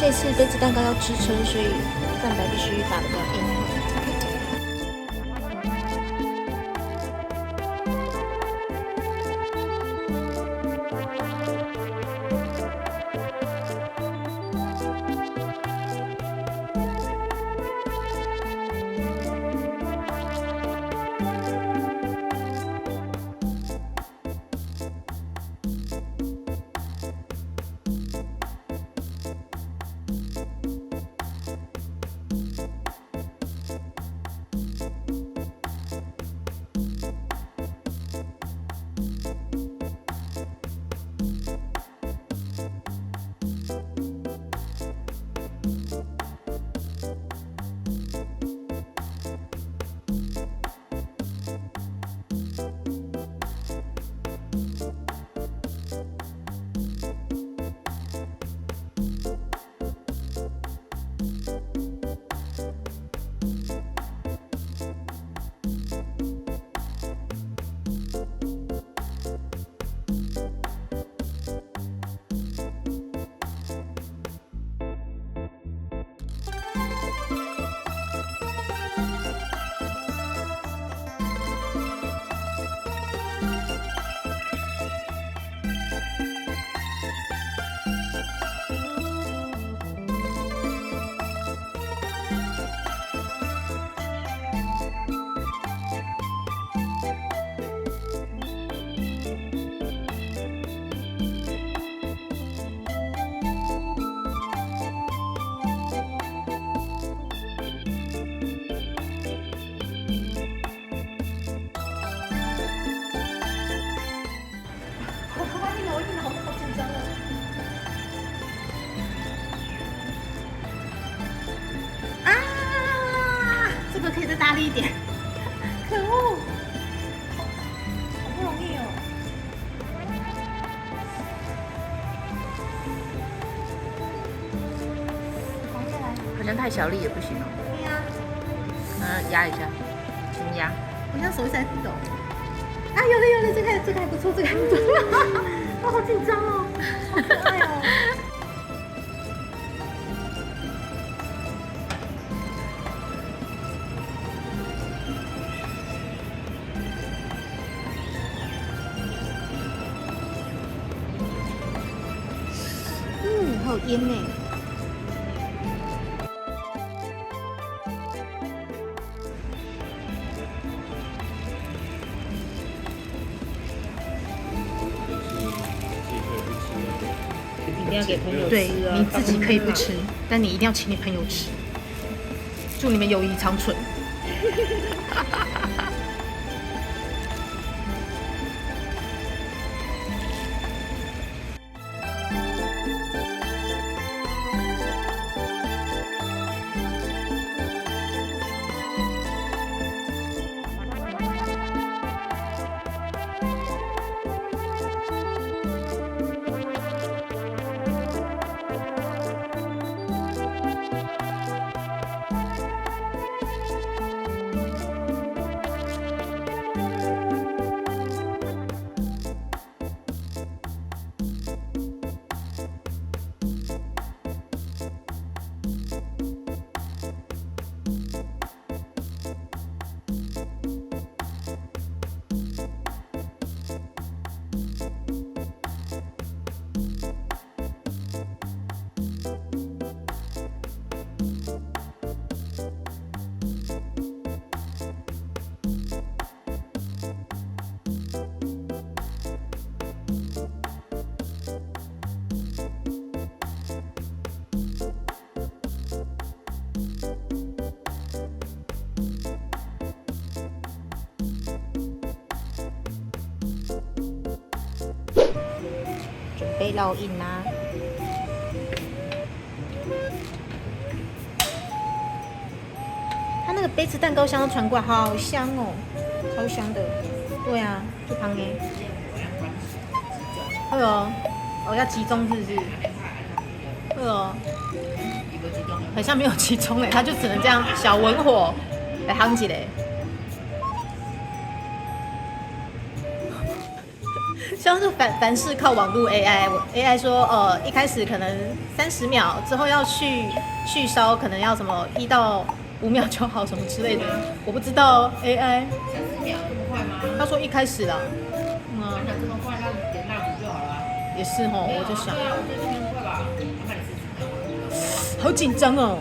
这次杯子蛋糕要支撑，所以蛋白必须打得比较硬。可以再大力一点，可恶，好不容易哦。放下来。好像太小力也不行哦。对呀。压一下，轻压。我现在手一直在抖。啊，有了，这个还不错，这个还不错。我好紧张哦，好可爱哦。还有烟呢。一定要给朋友吃啊。对，你自己可以不吃，但你一定要请你朋友吃。祝你们友谊长存。被烙印啦。它那那个杯子蛋糕香都传过来，好香哦，超香的。对啊，就旁边。会哦，哦要集中是不是？会哦，很像没有集中嘞，它就只能这样小文火来夯起来。像是凡事靠网络 AI 说，一开始可能30秒，之后要续烧，可能要什么1到5秒就好，什么之类的，我不知道 AI。30秒这么快吗？他说一开始啦，按照这么快，那点蜡烛就好了。也是吼，我就想，对啊，我觉得这么快吧，我看你40秒。好紧张哦。